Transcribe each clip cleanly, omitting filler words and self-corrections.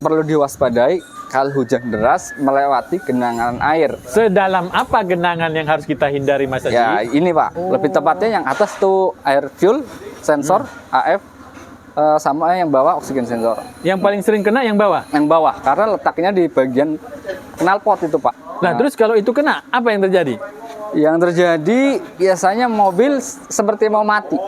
Perlu diwaspadai kalau hujan deras melewati genangan air. Sedalam apa genangan yang harus kita hindari, Mas Haji? Ya, ini Pak, lebih tepatnya yang atas tuh air fuel sensor AF sama yang bawah oksigen sensor. Yang paling sering kena yang bawah? Yang bawah, karena letaknya di bagian knalpot itu Pak. Nah, terus kalau itu kena, apa yang terjadi? Yang terjadi biasanya mobil seperti mau mati.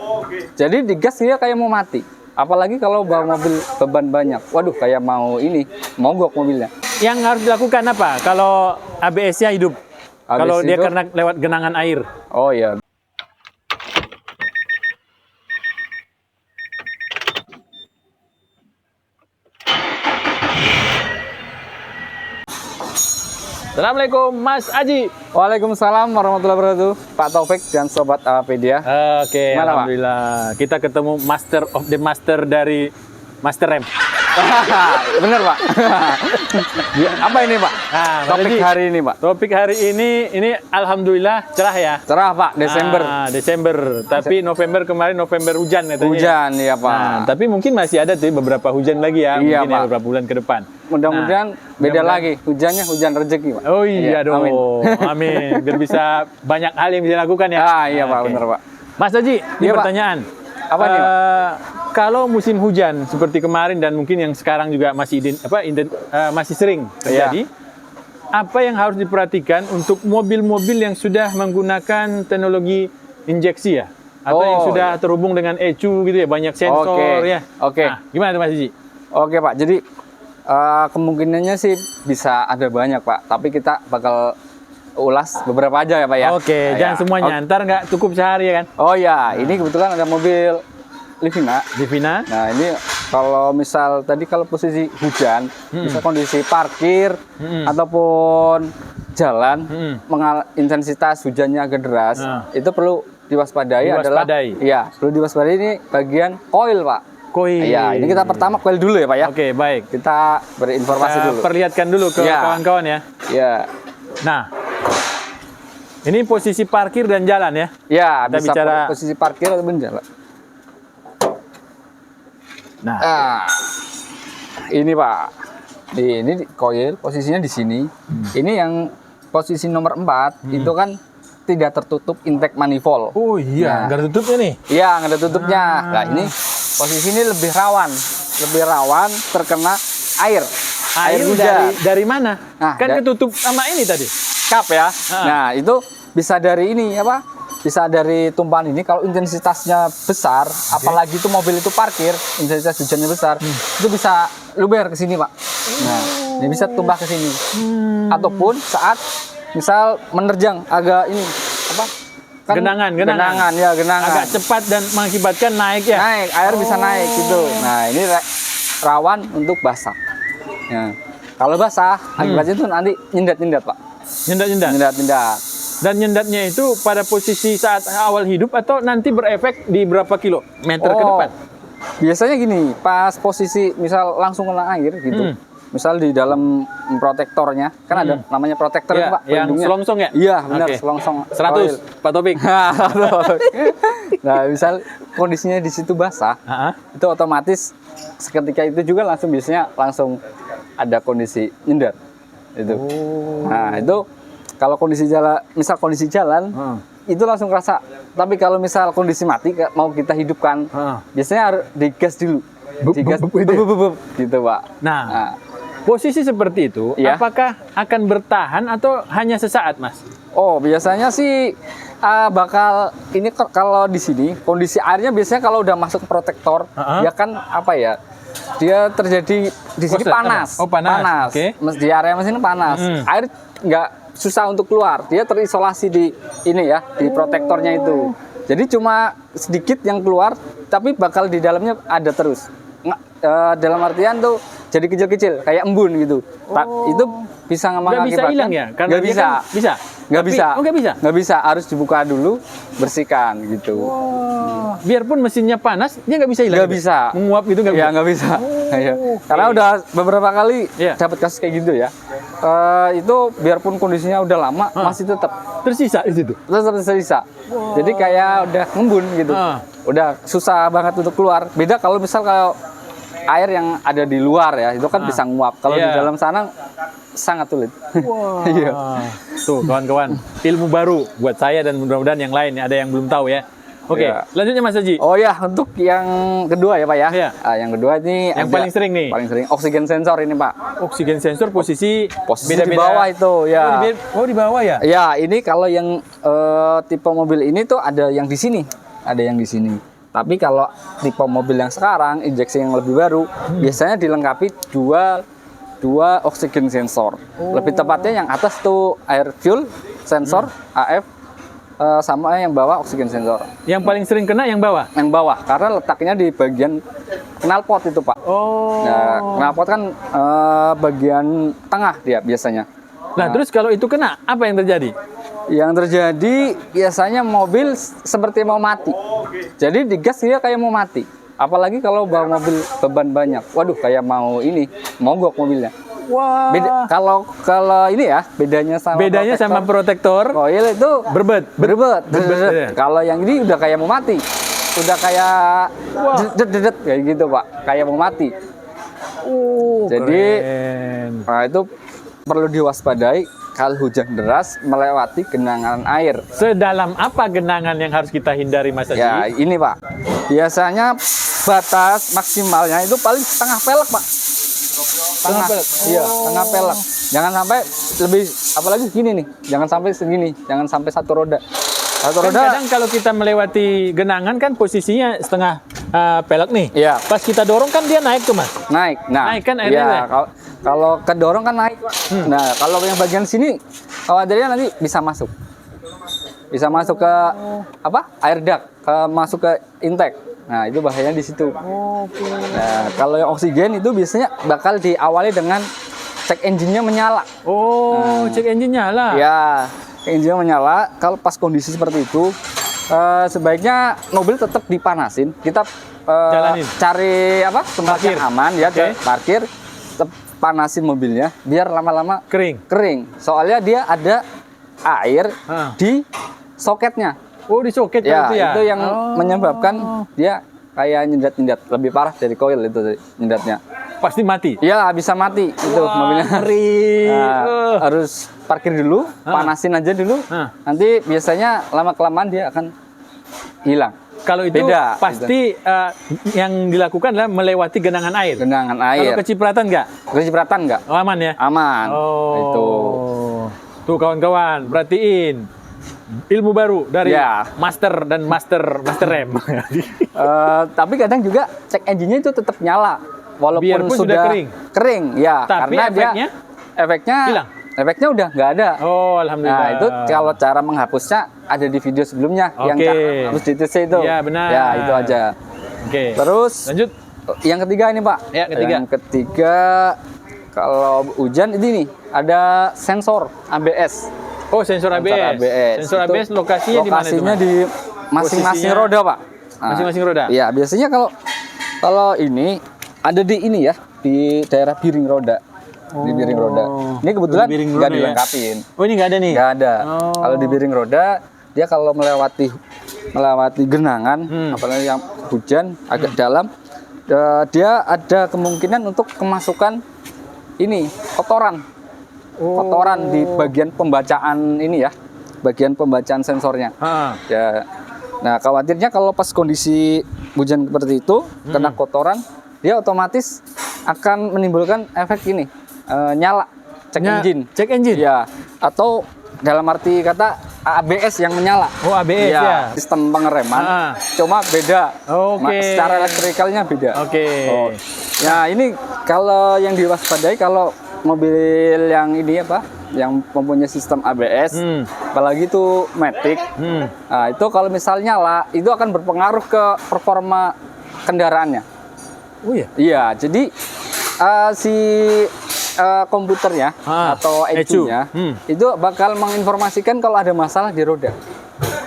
Jadi digas dia kayak mau mati. Apalagi kalau bawa mobil beban banyak. Waduh, kayak mau ini, mogok mobilnya. Yang harus dilakukan apa kalau ABS-nya hidup? Kalau dia hidup? karena lewat genangan air. Oh iya. Assalamualaikum Mas Haji. Waalaikumsalam warahmatullahi wabarakatuh. Pak Taufik dan Sobat Apedia. Oke, Gimana, Pak? alhamdulillah. Kita ketemu master of the master dari Master Rem. Bener Pak. Apa ini Pak? Nah, Mas Topik Haji, hari ini Pak. Topik hari ini alhamdulillah cerah ya. Cerah Pak, Desember. Desember. Tapi November kemarin November hujan katanya. Hujan ya Pak. Nah, tapi mungkin masih ada tuh beberapa hujan lagi ya, Iya, mungkin ya Pak. beberapa bulan ke depan. Mudah-mudahan Nah, beda mudah-mudahan. lagi. Hujannya hujan rezeki Pak. Oh iya, dong. Amin. Amin. Biar bisa banyak hal yang bisa dilakukan ya. Iya Pak, Oke. bener Pak. Mas Haji, ini Iya, Pak. pertanyaan. Apa nih, Pak? Kalau musim hujan seperti kemarin dan mungkin yang sekarang juga masih masih sering terjadi, apa yang harus diperhatikan untuk mobil-mobil yang sudah menggunakan teknologi injeksi ya? Atau yang Oh, sudah terhubung dengan ECU gitu ya, banyak sensor Oke, ya? oke. Nah, gimana tuh Mas Haji? Oke Pak, jadi kemungkinannya sih bisa ada banyak Pak. Tapi kita bakal ulas beberapa aja ya Pak ya. Oke, Nah, jangan ya. semuanya, ntar nggak cukup sehari ya kan? Oh ya, ini kebetulan ada mobil Livina. Divina? Nah ini kalau misal tadi kalau posisi hujan, bisa kondisi parkir ataupun jalan, intensitas hujannya agak deras, itu perlu diwaspadai adalah, iya perlu diwaspadai ini bagian koil Pak. Koil. Iya, ini kita pertama koil dulu ya Pak ya. Oke, baik. Kita beri informasi Kita dulu. perlihatkan dulu ke Ya. kawan-kawan ya. Ya, Nah, ini posisi parkir dan jalan ya. ya Kita bisa bicara- posisi parkir ataupun jalan. Nah, Ini Pak, ini koil posisinya di sini. Ini yang posisi nomor 4 itu kan tidak tertutup intake manifold. oh iya, Nah. nggak ada tutupnya nih. Iya, nggak ada tutupnya. Nah ini posisi ini lebih rawan terkena air Air hujan. dari mana? Nah, Kan ketutup sama ini tadi. Kap ya. Nah itu bisa dari ini apa? Bisa dari tumpahan ini. Kalau intensitasnya besar, apalagi itu mobil itu parkir, intensitas hujannya besar, itu bisa luber ke sini Pak. Nah ini bisa tumpah ke sini. Ataupun saat misal menerjang agak ini apa? Kan Genangan. ya genangan. Agak cepat dan mengakibatkan naik ya. Naik, air bisa naik gitu. Nah, ini rawan untuk basah. Ya. Kalau basah, akibatnya itu nanti nyendat-nyendat, Pak. Nyendat-nyendat. Nyendat-nyendat. Dan nyendatnya itu pada posisi saat awal hidup atau nanti berefek di berapa kilometer ke depan? Biasanya gini, pas posisi misal langsung kena air gitu. Misal di dalam protektornya, kan ada namanya protektor Ya, itu, Pak. yang pelindungnya. selongsong ya? Iya, benar, Oke. selongsong. 100, Pak Topik. Nah, misal kondisinya di situ basah, itu otomatis seketika itu juga biasanya langsung ada kondisi nyendat itu. Nah itu kalau kondisi jalan, misal kondisi jalan itu langsung kerasa. Tapi kalau misal kondisi mati mau kita hidupkan, biasanya harus digas dulu, digas gitu Pak. Nah, posisi seperti itu, Iya. apakah akan bertahan atau hanya sesaat, Mas? Oh biasanya sih bakal ini kalau di sini kondisi airnya biasanya kalau udah masuk ke protektor, ya kan apa ya? Dia terjadi di sini panas. Oh, panas. Oke. Di area mesin panas. Air nggak susah untuk keluar. Dia terisolasi di ini ya, di protektornya itu. Jadi cuma sedikit yang keluar, tapi bakal di dalamnya ada terus. Dalam artian tuh jadi kecil-kecil, kayak embun gitu. Itu bisa Nggak bisa hilang ya? Karena Nggak dia bisa. kan bisa. Nggak bisa. Oh, nggak bisa. Nggak bisa. Harus dibuka dulu, bersihkan gitu. Biarpun mesinnya panas, dia nggak bisa hilang. Nggak gitu? bisa. Menguap gitu nggak Ya bisa. nggak bisa. Iya. Karena udah beberapa kali Iya. dapat kasus kayak gitu ya. Itu biarpun kondisinya udah lama masih tetap Tersisa di situ. tersisa. Jadi kayak udah ngembun gitu. Udah susah banget untuk keluar. Beda kalau misal kalau air yang ada di luar ya, itu kan bisa nguap. Kalau di Iya. dalam sana sangat sulit. Wah. Iya. Tuh kawan-kawan, ilmu baru buat saya dan mudah-mudahan yang lain ada yang belum tahu ya. Oke, Iya. selanjutnya Mas Haji. Oh ya, untuk yang kedua ya Pak ya. Iya. Yang kedua ini Yang ada- paling sering nih. Paling sering oksigen sensor ini Pak. Oksigen sensor posisi Posisi di bawah itu ya. Oh, di bawah ya? Ya, ini kalau yang tipe mobil ini tuh ada yang di sini, ada yang di sini. Tapi kalau tipe mobil yang sekarang, injeksi yang lebih baru, biasanya dilengkapi dua oksigen sensor. Lebih tepatnya yang atas tuh air fuel sensor AF, sama yang bawah oksigen sensor. Yang paling sering kena yang bawah? Yang bawah, karena letaknya di bagian knalpot itu Pak. Oh. Nah, knalpot kan bagian tengah dia biasanya. Nah, terus kalau itu kena, apa yang terjadi? Yang terjadi biasanya mobil seperti mau mati. Jadi digas dia kayak mau mati. Apalagi kalau bawa mobil beban banyak. Waduh, kayak mau ini, mogok mobilnya. Wah. Kalau ini ya, bedanya sama protektor koil itu berbet. berbet. ya. Kalau yang ini udah kayak mau mati. Udah kayak dedet kayak gitu, Pak. Kayak mau mati. Jadi keren. nah, itu perlu diwaspadai kalau hujan deras melewati genangan air. Sedalam apa genangan yang harus kita hindari, Mas Haji? Ya, ini Pak. Biasanya batas maksimalnya itu paling setengah pelek, Pak. Setengah pelek? Iya, setengah pelek. Jangan sampai lebih, apalagi segini nih. Jangan sampai segini, jangan sampai satu roda. Satu Kan roda. kadang kalau kita melewati genangan kan posisinya setengah pelek nih. Iya. Pas kita dorong kan dia naik tuh, Mas. Naik. Nah, Naik kan airnya, iya, ya? kalau kedorong kan naik, Pak. Nah, kalau yang bagian sini khawatirnya nanti bisa masuk. Bisa masuk ke apa? Air duct, masuk ke intake. Nah, itu bahayanya di situ. Nah, kalau yang oksigen itu biasanya bakal diawali dengan cek engine-nya menyala. Oh, cek engine nyala. Ya, engine menyala. Kalau pas kondisi seperti itu, sebaiknya mobil tetap dipanasin. Kita Jalanin. cari apa tempat Parkir. yang aman ya, Oke. parkir, tetap panasin mobilnya, biar lama-lama Kering. Soalnya dia ada air Ah. di soketnya. Oh, di soket Ya, itu ya. itu yang Oh. menyebabkan dia kayak nyendat-nyendat, lebih parah dari koil itu nyendatnya. Pasti mati. Iya, bisa mati itu mobilnya. Ngeri. Nah, harus parkir dulu, panasin aja dulu. Ah. Nanti biasanya lama-kelamaan dia akan hilang. Kalau itu Beda, pasti yang dilakukan adalah melewati genangan air. Genangan Kalau air. kecipratan nggak? Kecipratan nggak? Oh, aman ya? Aman. Oh. Itu. Tuh kawan-kawan, perhatiin. Ilmu baru dari Ya. master rem. Tapi kadang juga cek engine-nya itu tetap nyala. Walaupun Biarpun sudah kering. Kering, ya. Tapi karena efeknya? efeknya Hilang? Efeknya udah nggak ada. Oh, alhamdulillah. Nah, itu kalau cara menghapusnya ada di video sebelumnya yang Oke. hapus di TC itu. Iya, benar. Ya, itu aja. Oke. Terus Lanjut. yang ketiga ini, Pak. Ya, ketiga. Yang ketiga kalau hujan ini nih ada sensor ABS. Oh, sensor ABS. Sensor Itu ABS lokasinya di mana itu? Lokasinya Mas? di masing-masing Posisinya roda, Pak. Nah, masing-masing roda? Iya, biasanya kalau ini ada di ini ya, di daerah biring roda. Di biring roda. Ini kebetulan Di biring nggak roda ya? dilengkapin. Oh, ini nggak ada nih? Nggak ada. Oh. Kalau di biring roda, dia kalau melewati genangan, apalagi yang hujan agak dalam, dia ada kemungkinan untuk kemasukan ini kotoran di bagian pembacaan ini ya, bagian pembacaan sensornya. Ah. Ya. Nah, khawatirnya kalau pas kondisi hujan seperti itu kena kotoran, dia otomatis akan menimbulkan efek ini, nyala cek engine. Cek engine? Ya, atau dalam arti kata ABS yang menyala. Oh, ABS ya. Sistem pengereman. Ah. Cuma beda. Oke. Secara elektrikalnya beda. Oke. Oh. Nah, ini kalau yang diwaspadai kalau mobil yang ini apa? Yang mempunyai sistem ABS, apalagi itu Matic. Nah, itu kalau misalnya nyala, itu akan berpengaruh ke performa kendaraannya. Oh iya. Iya, jadi si komputernya atau ECU-nya itu bakal menginformasikan kalau ada masalah di roda.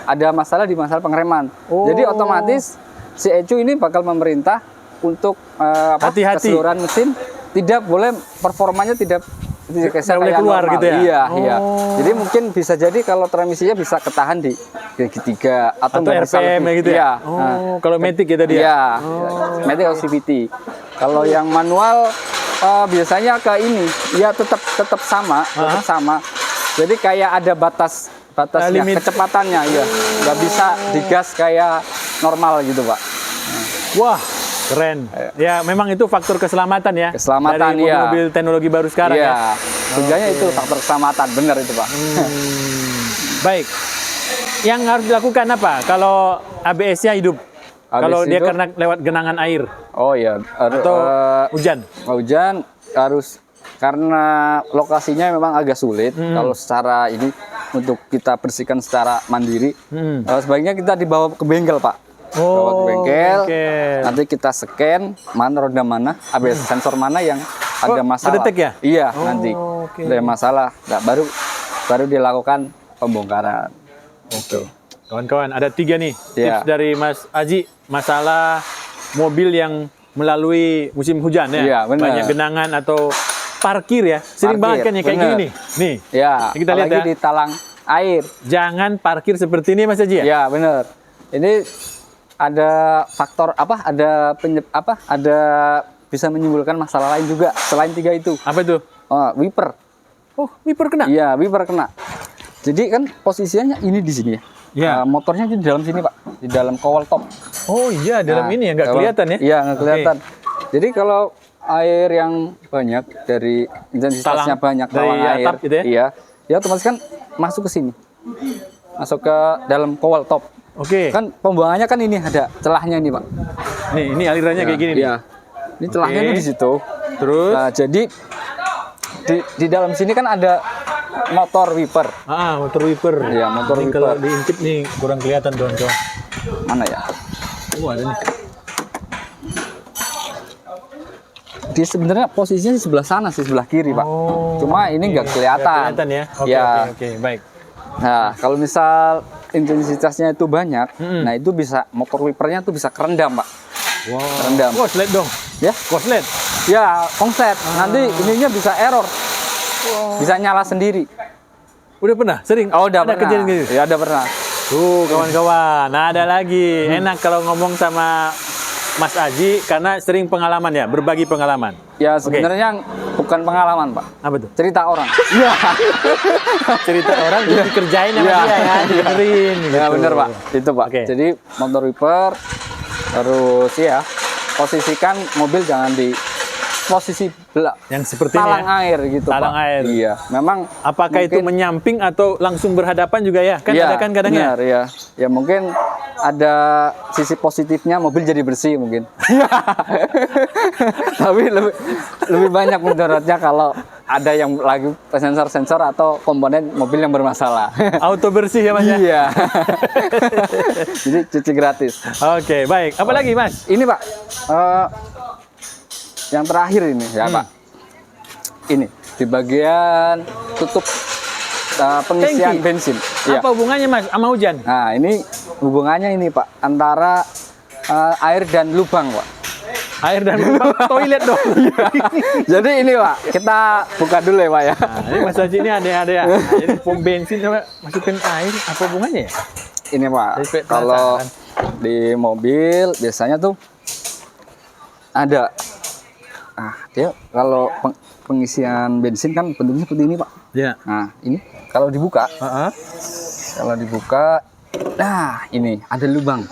Ada masalah di masalah pengereman. Jadi otomatis si ECU ini bakal memerintah untuk Hati-hati. keseluruhan mesin tidak boleh performanya tidak boleh keluar normal. gitu ya? Iya, iya. Oh. Jadi mungkin bisa jadi kalau transmisinya bisa ketahan di segitiga atau nggak bisa RPM lebih. gitu ya? Iya. Oh, kalau Matic ya tadi ya? Iya. Matic atau CVT. Kalau yang manual biasanya ke ini, ya tetap sama, tetap sama. Jadi kayak ada batasnya, limit kecepatannya, ya. Nggak bisa digas kayak normal gitu, Pak. Wah, keren. Ya, memang itu faktor keselamatan ya. Keselamatan, dari ya. mobil teknologi baru sekarang ya. Iya, tujuannya itu faktor keselamatan, benar itu, Pak. Baik. Yang harus dilakukan apa kalau ABS-nya hidup? Kalau dia hidup? karena lewat genangan air Oh iya, atau hujan? Hujan harus, karena lokasinya memang agak sulit. Kalau secara ini untuk kita bersihkan secara mandiri, sebaiknya kita dibawa ke bengkel, Pak. Bawa ke bengkel, nanti kita scan roda mana, ABS sensor mana yang ada masalah. Kedetek ya? Iya, nanti ada masalah. Nah, baru dilakukan pembongkaran. Oke. Kawan-kawan, ada 3 nih Iya. tips dari Mas Aji masalah mobil yang melalui musim hujan ya. Iya, benar. Banyak genangan atau parkir ya. Sering banget kan ya kayak benar. gini nih. Nih. Ya, Kita lihat apalagi ya. di talang air. Jangan parkir seperti ini Mas Aji ya. Ya, benar. Ini ada faktor apa? Ada bisa menimbulkan masalah lain juga selain 3 itu. Apa itu? Wiper. Oh, wiper kena. Iya, wiper kena. Jadi kan posisinya ini di sini ya. Iya. Motornya di dalam sini, Pak. Di dalam kowal top. Oh iya, dalam Nah, ini ya nggak kalau- kelihatan ya. Iya, nggak kelihatan. Jadi kalau air yang banyak dari intensitasnya Talang, banyak dari talang air, atap gitu ya? Iya, dia otomatis kan masuk ke sini. Masuk ke dalam kowal top. Oke. Kan pembuangannya kan ini ada celahnya ini, Pak. Nih, ini alirannya kayak gini nih. Iya. Ini celahnya Oke. tuh di situ. Terus Nah, jadi di dalam sini kan ada motor wiper. motor wiper. Iya, motor Ini wiper. kalau diintip nih kurang kelihatan kawan-kawan. Mana ya? Oh, ada nih. Dia sebenarnya posisinya di sebelah sana sih, sebelah kiri, Pak. Oh, Cuma ini nggak kelihatan. Kelihatan ya. Oke, Ya. oke, baik. Nah, kalau misal intensitasnya itu banyak, nah itu bisa motor wipernya tuh bisa kerendam, Pak. Wow. Kerendam. Koslet dong. Ya, Koslet. ya, konslet. Nanti ininya bisa error. Bisa nyala sendiri. Udah pernah? Sering? Oh, udah ada pernah. kejadian gitu? Ya, udah pernah. Tuh, kawan-kawan. Nah, ada lagi. Enak kalau ngomong sama Mas Aji karena sering pengalaman ya, berbagi pengalaman. Ya, sebenarnya bukan pengalaman, Pak. Apa tuh? Cerita orang. Iya. Cerita orang terus dikerjain sama Iya. dia ya, dibenerin gitu. Ya, bener, Pak. Itu, Pak. Oke. Jadi motor wiper terus ya posisikan mobil jangan di posisi Yang seperti talang ini ya. air gitu, Talang Pak. air. Iya, memang Apakah itu mungkin- menyamping atau langsung berhadapan juga ya? Kan Iya, ada kan kadang ya? benar, ya. Ya mungkin ada sisi positifnya mobil jadi bersih mungkin. Tapi lebih banyak mudaratnya kalau ada yang lagi sensor-sensor atau komponen mobil yang bermasalah. Auto bersih ya Mas ya? Iya. Jadi cuci gratis. Oke, baik. Apa lagi Mas? Ini, Pak. Yang terakhir ini ya, Pak. Ini di bagian tutup pengisian Tangki. bensin. Iya. Apa hubungannya Mas sama hujan? Nah, ini hubungannya ini, Pak, antara air dan lubang, Pak. Air dan lubang toilet dong. Jadi ini, Pak, kita buka dulu ya, Pak ya. Nah, ini Mas Haji ini ada ya. Nah, jadi pom bensin coba masukin air, apa hubungannya ya? Ini, Pak, Jadi, kalau penasaran. di mobil biasanya tuh ada dia kalau pengisian bensin kan bentuknya seperti ini, Pak. Ya. Nah, ini kalau dibuka, nah ini ada lubang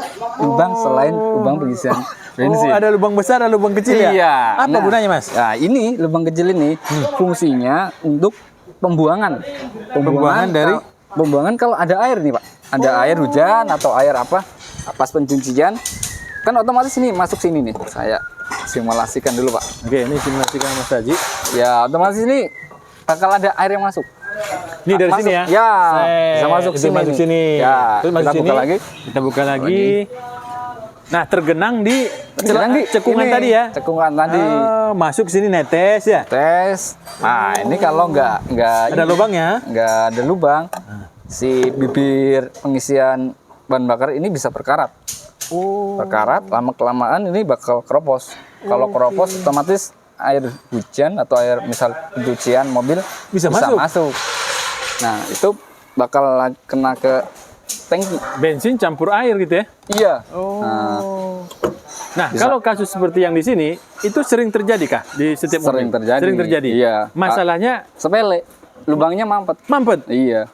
selain lubang pengisian bensin. Oh, ada lubang besar, ada lubang kecil ya? Iya. Apa gunanya Mas? Nah, ini lubang kecil ini fungsinya untuk pembuangan. Pembuangan kalau ada air nih, Pak. Ada air hujan atau air apa? Pas pencucian kan otomatis ini masuk sini nih. Saya simulasikan dulu, Pak. Oke, ini simulasikan Mas Haji. Ya, otomatis ini bakal ada air yang masuk. Ini dari Masuk. sini ya? Ya, bisa masuk itu sini masuk nih. sini. Ya, Terus masuk kita sini. buka lagi. Kita buka lagi. Nah, tergenang di cekungan ini, tadi ya? Cekungan tadi. Oh, masuk sini netes ya? Tes. Nah, ini kalau nggak Ada ini, lubangnya? nggak ada lubang, si bibir pengisian bahan bakar ini bisa berkarat. Oh. Berkarat, lama-kelamaan ini bakal keropos. Kalau keropos, otomatis air hujan atau air misal pencucian mobil Bisa masuk? Nah, itu bakal kena ke tangki. Bensin campur air gitu ya? Iya. Oh. Nah, Nah, Bisa. kalau kasus seperti yang di sini, itu sering terjadi kah di setiap Sering mobil? terjadi. Sering terjadi. Iya. Masalahnya Sepele, lubangnya mampet. mampet. Iya,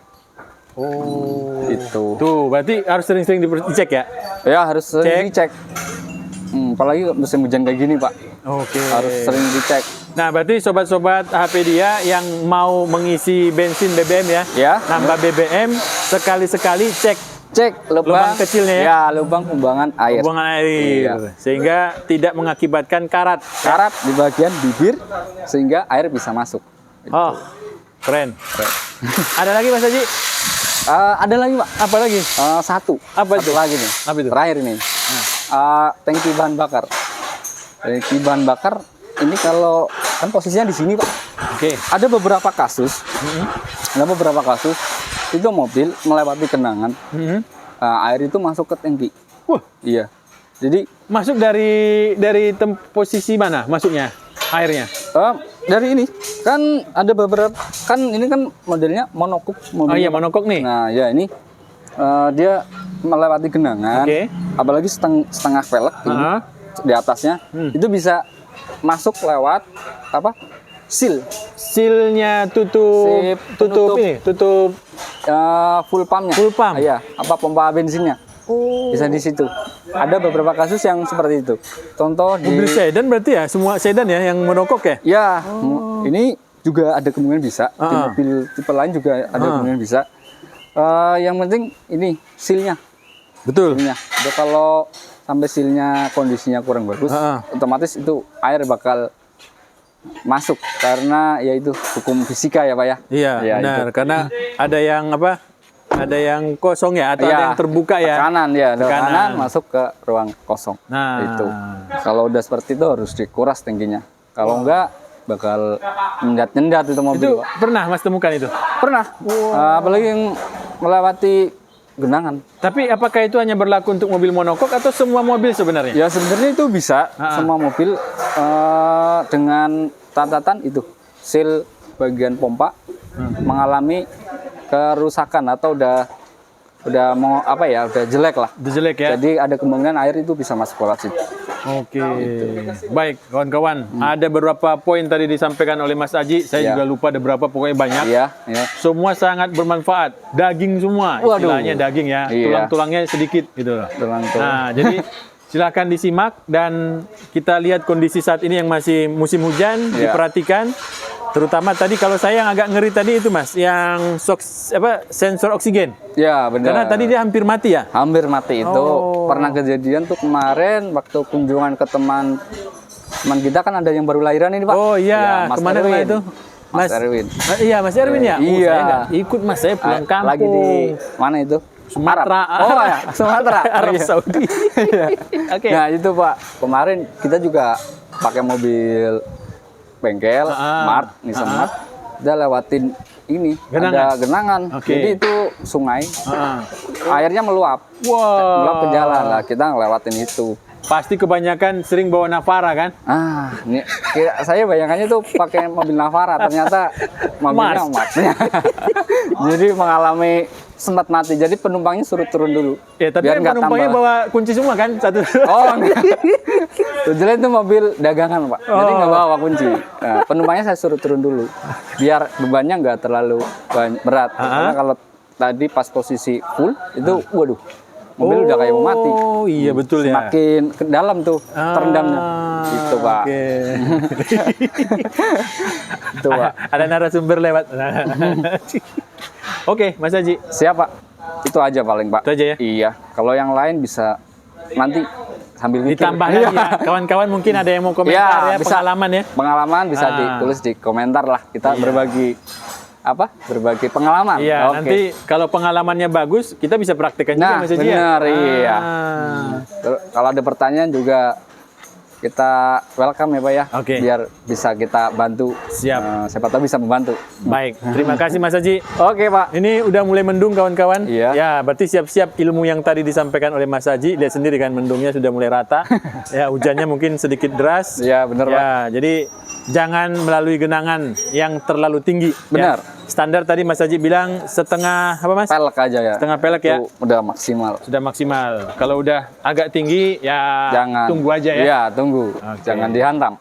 Oh. itu. Tuh, berarti harus sering-sering dicek ya? Ya harus sering Cek. dicek. Apalagi musim hujan kayak gini Pak, Oke. harus sering dicek. Nah, berarti sobat-sobat HP dia yang mau mengisi bensin BBM ya, Ya. nambah BBM, sekali-sekali cek Cek lubang kecilnya ya? Ya, lubang pembuangan air. hubungan air, Iya. sehingga tidak mengakibatkan karat. Karat di bagian bibir sehingga air bisa masuk. Oh, keren. Ada lagi Mas Haji? Ada lagi Pak. Apa lagi? Satu. Apa Satu itu? lagi nih. Apa itu? Terakhir ini. Tangki bahan bakar. Tangki bahan bakar ini kalau kan posisinya di sini Pak. Oke. Ada beberapa kasus. Ada beberapa kasus itu mobil melewati genangan. Air itu masuk ke tangki. Wah, Iya. Jadi masuk dari posisi mana masuknya airnya? dari ini kan ada beberapa, kan ini kan modelnya monokok mobil. Oh iya, monokok nih. Nah ya ini dia melewati genangan, Oke. apalagi setengah velg ini, Aha. di atasnya itu bisa masuk lewat apa seal Silnya tutup Penutup. tutup full pumpnya. Full pump? Iya, apa pompa bensinnya. Bisa di situ. Ada beberapa kasus yang seperti itu. Contoh mobil di sedan berarti ya, semua sedan ya yang monokok ya? ya, ini juga ada kemungkinan bisa. Di Ah. mobil tipe lain juga ada kemungkinan bisa. Yang penting ini seal-nya. Betul. Seal-nya. Jadi kalau sampai seal-nya kondisinya kurang bagus, otomatis itu air bakal masuk karena ya itu hukum fisika ya Pak ya. Iya, Ya, benar. itu. Karena ada yang apa? Ada yang kosong ya atau Iya, ada yang terbuka ya? Tekanan ya, ada Tekanan. tekanan masuk ke ruang kosong. Nah. Itu. Kalau udah seperti itu harus dikuras tangkinya. Kalau enggak bakal nyendat-nyendat itu mobil. Itu Pak. pernah Mas temukan itu? Pernah. Apalagi yang melewati genangan. Tapi apakah itu hanya berlaku untuk mobil monokok atau semua mobil sebenarnya? Ya sebenarnya itu bisa semua mobil dengan catatan itu seal bagian pompa mengalami kerusakan atau udah mau apa ya, udah jelek lah. Itu jelek ya? Jadi ada kemungkinan air itu bisa masuk lewat situ. Oke. Baik, kawan-kawan. Ada beberapa poin tadi disampaikan oleh Mas Aji. Saya Iya. juga lupa ada berapa, pokoknya banyak. Iya, ya. Semua sangat bermanfaat. Daging semua, Waduh. istilahnya daging ya. Iya. Tulang-tulangnya sedikit gitu. Tulang-tulang. Nah, jadi silakan disimak dan kita lihat kondisi saat ini yang masih musim hujan, Iya. diperhatikan. Terutama tadi kalau saya yang agak ngeri tadi itu Mas, yang sensor oksigen. Ya, benar. Karena tadi dia hampir mati ya. hampir mati itu. Oh. Pernah kejadian tuh kemarin waktu kunjungan ke teman kita kan ada yang baru lahiran ini Pak. Oh iya, Ya, Mas kemana Erwin. itu? Mas Erwin. Iya, Mas Erwin ya? Iya. Saya nggak ikut Mas, saya pulang kampung. Lagi di mana itu? Sumatera. Arab. Oh ya, Sumatera. Arab Iya. Saudi. Iya. Oke. Nah itu Pak, kemarin kita juga pakai mobil bengkel, Mart, Nissan Mart. Kita lewatin ini, Genangan. ada genangan. Oke. Jadi itu sungai, Ah. airnya meluap. Wah. Meluap ke jalan lah, kita ngelewatin itu. Pasti kebanyakan sering bawa Navara kan? Ini saya bayangannya tuh pakai mobil Navara, ternyata mobilnya Mars. Jadi mengalami sempat mati. Jadi penumpangnya suruh turun dulu. Ya, tapi biar nggak penumpangnya tambah. bawa kunci semua kan? Satu. Oh, enggak. Tujuan itu mobil dagangan Pak. Jadi nggak bawa kunci. Nah, penumpangnya saya suruh turun dulu, biar bebannya nggak terlalu berat. Karena kalau tadi pas posisi full itu, waduh, mobil udah kayak mau mati. Oh iya betul ya. Semakin ke dalam tuh terendamnya. Gitu Pak. Oke. Itu Pak. Ada narasumber lewat. Oke, Mas Haji. Siapa? Itu aja paling Pak. Itu aja ya? Iya. Kalau yang lain bisa nanti sambil mikir. Ditambah lagi ya. Kawan-kawan mungkin ada yang mau komentar ya, bisa. pengalaman ya. Pengalaman bisa ditulis di komentar lah. Kita berbagi berbagi pengalaman. Iya, Oke. nanti kalau pengalamannya bagus, kita bisa praktekkan juga Nah, Mas Haji ya. benar, iya. Ah. Kalau ada pertanyaan juga kita welcome ya Pak ya. Oke. Biar bisa kita bantu. Siap. Siapa tahu bisa membantu. Baik, terima kasih Mas Haji. Oke Pak. Ini udah mulai mendung kawan-kawan. Iya. Ya, berarti siap-siap ilmu yang tadi disampaikan oleh Mas Haji. Lihat sendiri kan mendungnya sudah mulai rata. Ya, hujannya mungkin sedikit deras. Iya benar Pak. Ya, jadi jangan melalui genangan yang terlalu tinggi. Benar. Ya. standar tadi Mas Haji bilang setengah apa Mas? Pelek aja ya. Setengah pelek ya. Itu udah maksimal. Sudah maksimal. Kalau udah agak tinggi ya Jangan. tunggu aja ya. Iya, tunggu. Oke. Jangan dihantam.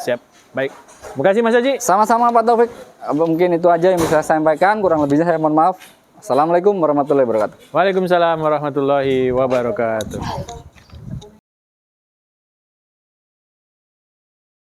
Siap. Baik. Terima kasih Mas Haji. Sama-sama Pak Taufik. Mungkin itu aja yang bisa saya sampaikan. Kurang lebihnya saya mohon maaf. Assalamualaikum warahmatullahi wabarakatuh. Waalaikumsalam warahmatullahi wabarakatuh.